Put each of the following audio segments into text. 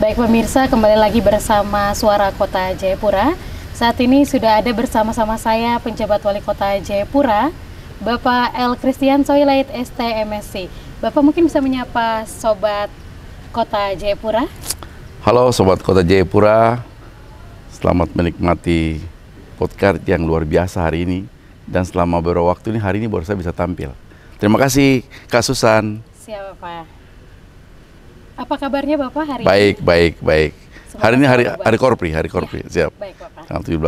Baik pemirsa, kembali lagi bersama Suara Kota Jayapura. Saat ini sudah ada bersama-sama saya penjabat Wali Kota Jayapura, Bapak L. Christian Soilait ST MSc. Bapak mungkin bisa menyapa Sobat Kota Jayapura. Halo Sobat Kota Jayapura, selamat menikmati podcast yang luar biasa hari ini. Dan selama beberapa waktu ini, hari ini baru saya bisa tampil. Terima kasih Kak Susan. Siap Bapak. Apa kabarnya Bapak hari ini? Baik. Hari ini hari korpri, ya, siap. Baik Bapak. Tanggal 17.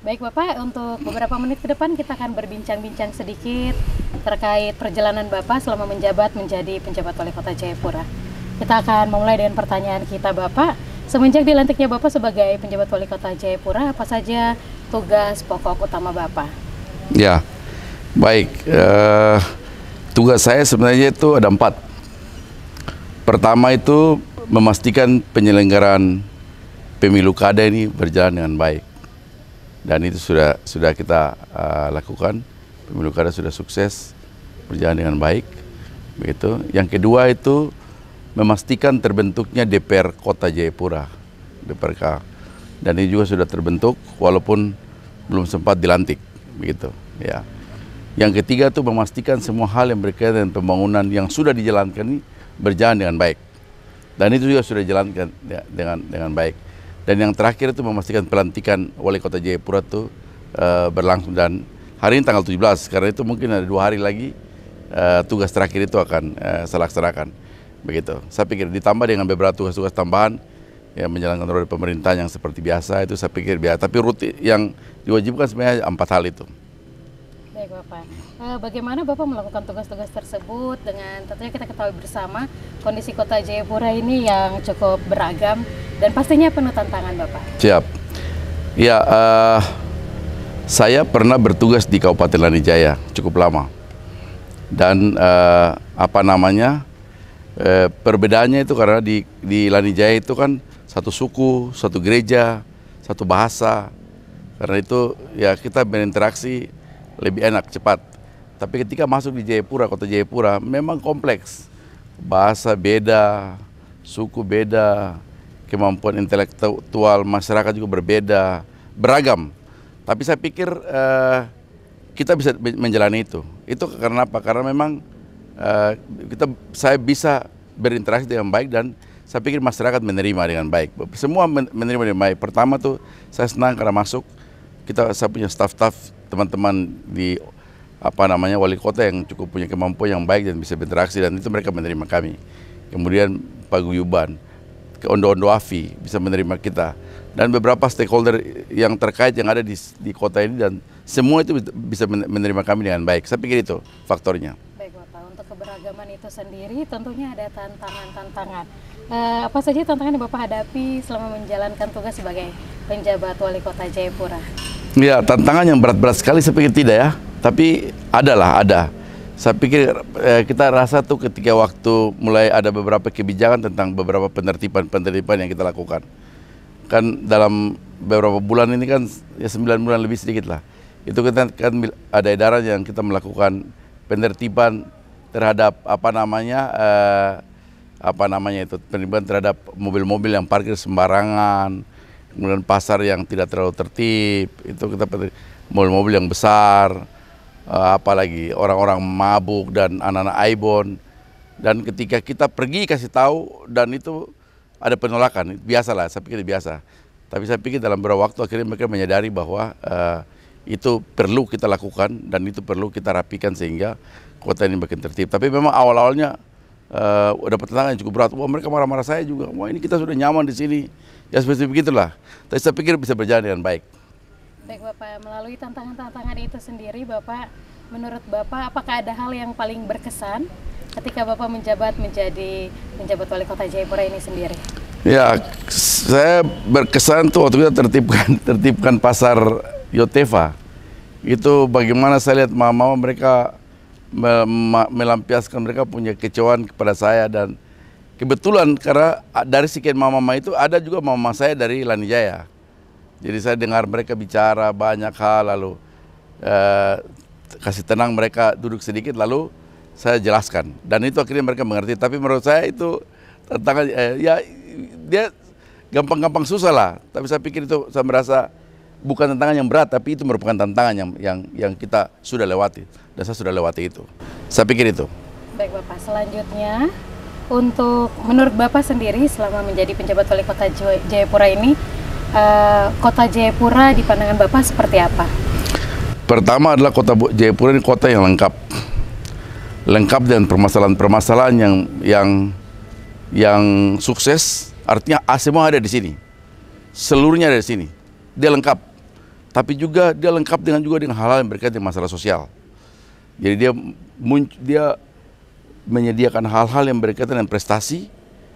Baik Bapak, untuk beberapa menit ke depan kita akan berbincang-bincang sedikit terkait perjalanan Bapak selama menjabat menjadi penjabat Wali Kota Jayapura. Kita akan memulai dengan pertanyaan kita Bapak. Semenjak dilantiknya Bapak sebagai penjabat Wali Kota Jayapura, apa saja tugas pokok utama Bapak? Ya, baik. Tugas saya sebenarnya itu ada 4. Pertama itu memastikan penyelenggaraan pemilu kada ini berjalan dengan baik, dan itu sudah kita lakukan. Pemilu kada sudah sukses berjalan dengan baik, begitu. Yang kedua itu memastikan terbentuknya DPR Kota Jayapura, DPRK, dan ini juga sudah terbentuk walaupun belum sempat dilantik, begitu. Ya. Yang ketiga itu memastikan semua hal yang berkaitan dengan pembangunan yang sudah dijalankan ini berjalan dengan baik, dan itu juga sudah dijalankan dengan baik. Dan yang terakhir itu memastikan pelantikan Wali Kota Jayapura itu berlangsung, dan hari ini tanggal 17, karena itu mungkin ada 2 hari lagi tugas terakhir itu akan saya laksanakan, begitu. Saya pikir ditambah dengan beberapa tugas-tugas tambahan yang menjalankan roda pemerintahan yang seperti biasa, itu saya pikir biasa, tapi rutin yang diwajibkan sebenarnya 4 hal itu. Baik Bapak, bagaimana Bapak melakukan tugas-tugas tersebut dengan tentunya kita ketahui bersama kondisi Kota Jayapura ini yang cukup beragam dan pastinya penuh tantangan Bapak. Siap. Ya, saya pernah bertugas di Kabupaten Lanijaya cukup lama, dan perbedaannya itu karena di Lanijaya itu kan satu suku, satu gereja, satu bahasa. Karena itu ya kita berinteraksi lebih enak, cepat. Tapi ketika masuk di Jayapura, Kota Jayapura, memang kompleks. Bahasa beda, suku beda, kemampuan intelektual masyarakat juga berbeda, beragam. Tapi saya pikir kita bisa menjalani itu. Itu karena apa? Karena memang saya bisa berinteraksi dengan baik, dan saya pikir masyarakat menerima dengan baik. Semua menerima dengan baik. Pertama tuh saya senang karena masuk, saya punya staf-staf, teman-teman di wali kota yang cukup punya kemampuan yang baik dan bisa berinteraksi, dan itu mereka menerima kami. Kemudian paguyuban, Ondo-Ondo Afi bisa menerima kita, dan beberapa stakeholder yang terkait yang ada di kota ini, dan semua itu bisa menerima kami dengan baik. Saya pikir itu faktornya. Baik Bapak, untuk keberagaman itu sendiri tentunya ada tantangan-tantangan. Apa saja tantangan yang Bapak hadapi selama menjalankan tugas sebagai penjabat Wali Kota Jayapura? Ya, tantangan yang berat-berat sekali saya pikir tidak ya, tapi ada. Saya pikir kita rasa tuh ketika waktu mulai ada beberapa kebijakan tentang beberapa penertiban yang kita lakukan. Kan dalam beberapa bulan ini kan ya 9 bulan lebih sedikit lah. Itu kita kan ada edaran yang kita melakukan penertiban terhadap penertiban terhadap mobil-mobil yang parkir sembarangan. Kemudian pasar yang tidak terlalu tertib, itu kita mobil-mobil yang besar, apalagi orang-orang mabuk dan anak-anak aibon. Dan ketika kita pergi kasih tahu, dan itu ada penolakan, biasalah, saya pikir biasa. Tapi saya pikir dalam beberapa waktu akhirnya mereka menyadari bahwa itu perlu kita lakukan, dan itu perlu kita rapikan sehingga kota ini makin tertib. Tapi memang awal-awalnya dapat tantangan yang cukup berat. Wah, mereka marah-marah saya juga. Wah, ini kita sudah nyaman di sini. Ya seperti begitulah. Tapi saya pikir bisa berjalan dengan baik. Baik Bapak, melalui tantangan-tantangan itu sendiri Bapak, menurut Bapak apakah ada hal yang paling berkesan ketika Bapak menjabat menjadi penjabat Wali Kota Jayapura ini sendiri? Ya, saya berkesan tuh waktu kita tertibkan pasar Yotefa. Itu bagaimana saya lihat mama mereka melampiaskan, mereka punya kecewaan kepada saya, dan kebetulan karena dari sekian mama-mama itu ada juga mama saya dari Lanijaya. Jadi saya dengar mereka bicara banyak hal, lalu kasih tenang mereka duduk sedikit, lalu saya jelaskan. Dan itu akhirnya mereka mengerti. Tapi menurut saya itu tantangan, ya dia gampang-gampang susah lah. Tapi saya pikir itu saya merasa bukan tantangan yang berat, tapi itu merupakan tantangan yang kita sudah lewati. Dan saya sudah lewati itu. Saya pikir itu. Baik Bapak, selanjutnya untuk menurut Bapak sendiri selama menjadi penjabat wali kota Jayapura ini, kota Jayapura di pandangan Bapak seperti apa? Pertama adalah kota Jayapura ini kota yang lengkap. Lengkap dengan permasalahan-permasalahan yang sukses, artinya semua ada di sini. Seluruhnya ada di sini. Dia lengkap. Tapi juga dia lengkap dengan hal-hal yang berkaitan dengan masalah sosial. Jadi dia menyediakan hal-hal yang berkaitan dengan prestasi.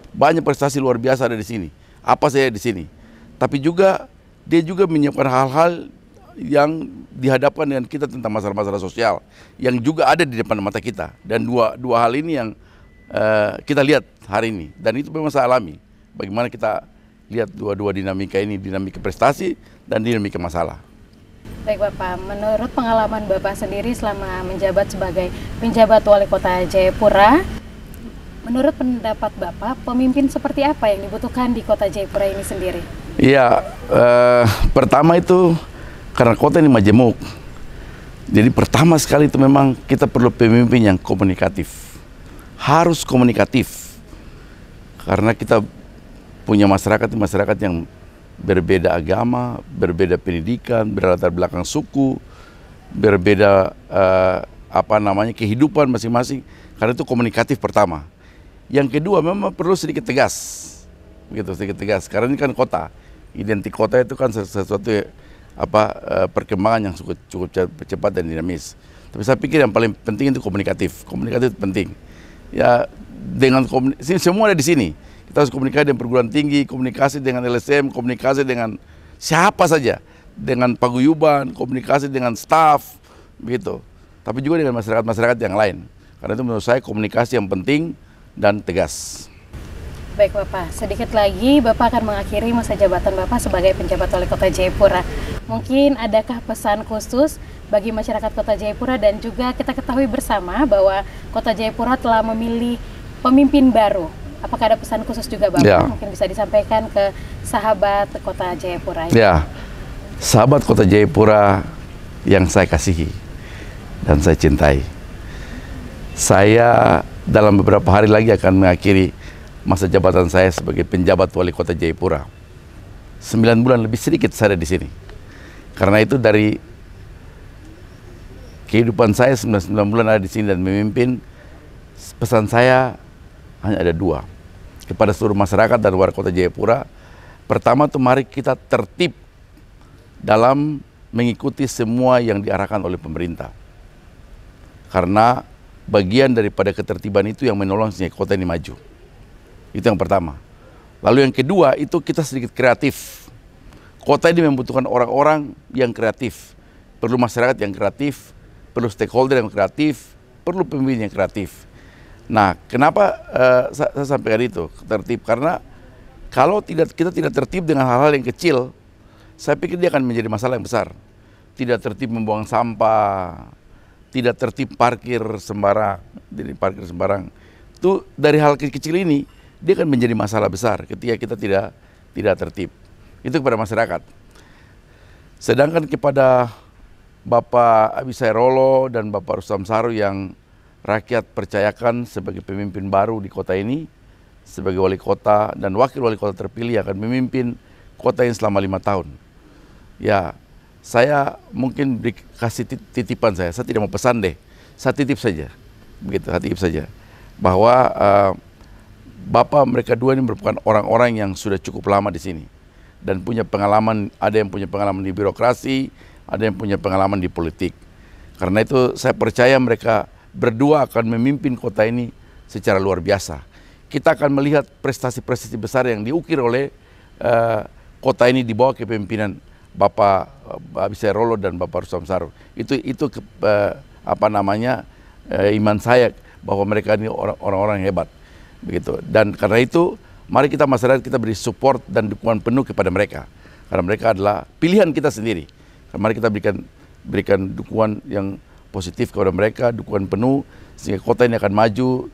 Banyak prestasi luar biasa ada di sini. Apa saja di sini. Tapi juga dia juga menyiapkan hal-hal yang dihadapkan dengan kita tentang masalah-masalah sosial yang juga ada di depan mata kita. Dan dua hal ini yang kita lihat hari ini. Dan itu memang saya alami. Bagaimana kita lihat dua dinamika ini, dinamika prestasi dan dinamika masalah. Baik Bapak, menurut pengalaman Bapak sendiri selama menjabat sebagai penjabat wali kota Jayapura, menurut pendapat Bapak, pemimpin seperti apa yang dibutuhkan di kota Jayapura ini sendiri? Iya, pertama itu karena kota ini majemuk. Jadi pertama sekali itu memang kita perlu pemimpin yang komunikatif. Harus komunikatif. Karena kita punya masyarakat yang berbeda agama, berbeda pendidikan, berlatar belakang suku, berbeda kehidupan masing-masing. Karena itu komunikatif pertama. Yang kedua memang perlu sedikit tegas. Begitu, sedikit tegas. Karena ini kan kota. Identik kota itu kan sesuatu perkembangan yang cukup cepat dan dinamis. Tapi saya pikir yang paling penting itu komunikatif. Komunikatif itu penting. Ya, dengan semua ada di sini. Kita harus komunikasi dengan perguruan tinggi, komunikasi dengan LSM, komunikasi dengan siapa saja, dengan paguyuban, komunikasi dengan staf, begitu. Tapi juga dengan masyarakat yang lain. Karena itu menurut saya komunikasi yang penting dan tegas. Baik Bapak, sedikit lagi Bapak akan mengakhiri masa jabatan Bapak sebagai penjabat wali kota Jayapura. Mungkin adakah pesan khusus bagi masyarakat kota Jayapura, dan juga kita ketahui bersama bahwa kota Jayapura telah memilih pemimpin baru. Apakah ada pesan khusus juga Bapak? Ya. Mungkin bisa disampaikan ke sahabat kota Jayapura. Ya, sahabat kota Jayapura yang saya kasihi dan saya cintai. Saya dalam beberapa hari lagi akan mengakhiri masa jabatan saya sebagai penjabat wali kota Jayapura. 9 bulan lebih sedikit saya ada di sini. Karena itu dari kehidupan saya 9 bulan ada di sini dan memimpin, pesan saya hanya ada 2 kepada seluruh masyarakat dan warga kota Jayapura. Pertama tuh mari kita tertib dalam mengikuti semua yang diarahkan oleh pemerintah. Karena bagian daripada ketertiban itu yang menolong sehingga kota ini maju. Itu yang pertama. Lalu yang kedua itu kita sedikit kreatif. Kota ini membutuhkan orang-orang yang kreatif. Perlu masyarakat yang kreatif, perlu stakeholder yang kreatif, perlu pemimpin yang kreatif. Nah, kenapa saya sampaikan itu tertib? Karena kalau kita tidak tertib dengan hal-hal yang kecil, saya pikir dia akan menjadi masalah yang besar. Tidak tertib membuang sampah, tidak tertib parkir sembarang, Itu dari hal kecil ini dia akan menjadi masalah besar ketika kita tidak tertib. Itu kepada masyarakat. Sedangkan kepada Bapak Abisai Rolo dan Bapak Rustam Saru yang rakyat percayakan sebagai pemimpin baru di kota ini, sebagai wali kota dan wakil wali kota terpilih akan memimpin kota ini selama 5 tahun. Ya, saya mungkin kasih titipan saya tidak mau pesan deh, saya titip saja, begitu, saya titip saja, bahwa Bapak mereka dua ini merupakan orang-orang yang sudah cukup lama di sini dan punya pengalaman, ada yang punya pengalaman di birokrasi, ada yang punya pengalaman di politik. Karena itu saya percaya mereka berdua akan memimpin kota ini secara luar biasa. Kita akan melihat prestasi-prestasi besar yang diukir oleh kota ini di bawah kepemimpinan Bapak Abisai Rolo dan Bapak Rustam Saru. Itu iman saya bahwa mereka ini orang-orang yang hebat, begitu. Dan karena itu mari kita masyarakat kita beri support dan dukungan penuh kepada mereka, karena mereka adalah pilihan kita sendiri. Mari kita berikan dukungan yang positif kepada mereka, dukungan penuh sehingga kota ini akan maju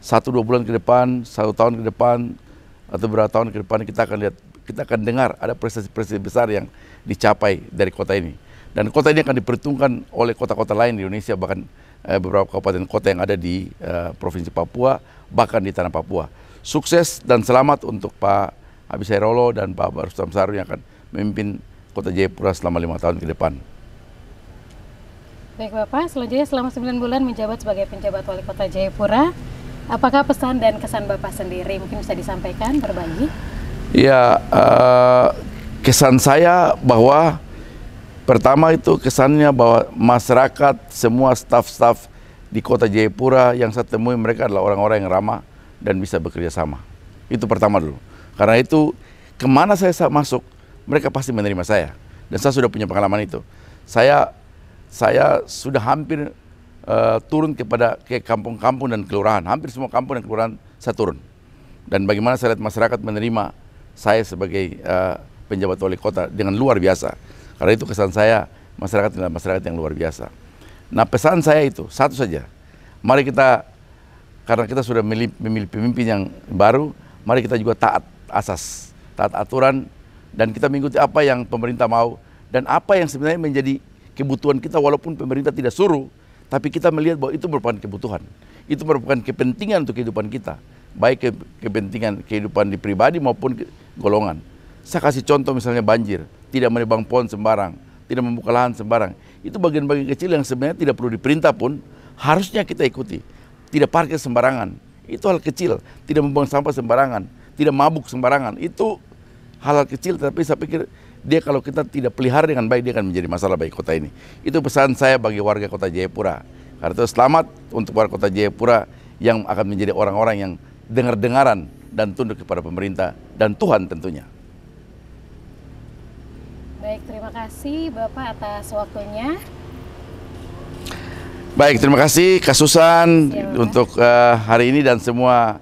1-2 bulan ke depan, 1 tahun ke depan, atau beberapa tahun ke depan kita akan lihat, kita akan dengar ada prestasi-prestasi besar yang dicapai dari kota ini. Dan kota ini akan diperhitungkan oleh kota-kota lain di Indonesia, bahkan beberapa kabupaten kota yang ada di Provinsi Papua, bahkan di tanah Papua. Sukses dan selamat untuk Pak Habis Hairolo dan Pak Rustam Saru yang akan memimpin Kota Jayapura selama 5 tahun ke depan. Baik Bapak, selanjutnya selama 9 bulan menjabat sebagai penjabat wali kota Jayapura, apakah pesan dan kesan Bapak sendiri mungkin bisa disampaikan, berbagi? Ya, kesan saya bahwa pertama itu kesannya bahwa masyarakat, semua staf-staf di kota Jayapura yang saya temui mereka adalah orang-orang yang ramah dan bisa bekerja sama. Itu pertama dulu. Karena itu kemana saya masuk, mereka pasti menerima saya. Dan saya sudah punya pengalaman itu. Saya sudah hampir turun ke kampung-kampung dan kelurahan. Hampir semua kampung dan kelurahan saya turun. Dan bagaimana saya lihat masyarakat menerima saya sebagai penjabat wali kota dengan luar biasa. Karena itu kesan saya, masyarakat adalah masyarakat yang luar biasa. Nah, pesan saya itu satu saja. Mari kita, karena kita sudah memilih pemimpin yang baru, mari kita juga taat asas, taat aturan, dan kita mengikuti apa yang pemerintah mau dan apa yang sebenarnya menjadi kebutuhan kita, walaupun pemerintah tidak suruh, tapi kita melihat bahwa itu merupakan kebutuhan. Itu merupakan kepentingan untuk kehidupan kita, baik kepentingan kehidupan di pribadi maupun golongan. Saya kasih contoh misalnya banjir, tidak menebang pohon sembarang, tidak membuka lahan sembarang. Itu bagian-bagian kecil yang sebenarnya tidak perlu diperintah pun, harusnya kita ikuti. Tidak parkir sembarangan, itu hal kecil. Tidak membuang sampah sembarangan, tidak mabuk sembarangan. Itu hal-hal kecil, tapi saya pikir dia kalau kita tidak pelihara dengan baik, dia akan menjadi masalah bagi kota ini. Itu pesan saya bagi warga kota Jayapura. Karena itu selamat untuk warga kota Jayapura yang akan menjadi orang-orang yang dengar-dengaran dan tunduk kepada pemerintah dan Tuhan tentunya. Baik, terima kasih Bapak atas waktunya. Baik, terima kasih Kak Susan untuk hari ini dan semua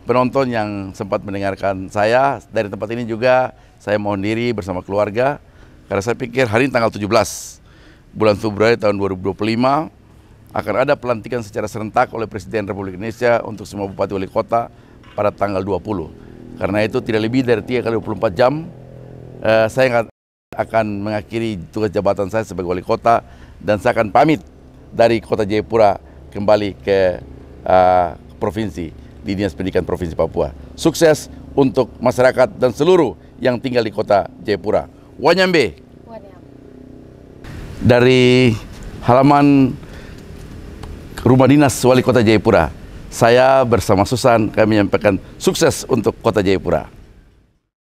penonton yang sempat mendengarkan saya. Dari tempat ini juga saya mohon diri bersama keluarga, karena saya pikir hari ini tanggal 17 bulan Februari tahun 2025 akan ada pelantikan secara serentak oleh Presiden Republik Indonesia untuk semua bupati wali kota pada tanggal 20. Karena itu tidak lebih dari 3 kali 24 jam saya akan mengakhiri tugas jabatan saya sebagai wali kota, dan saya akan pamit dari kota Jayapura kembali ke provinsi di Dinas Pendidikan Provinsi Papua. Sukses untuk masyarakat dan seluruh yang tinggal di kota Jayapura. Wanyambe. Dari halaman rumah dinas wali kota Jayapura, saya bersama Susan kami menyampaikan sukses untuk kota Jayapura.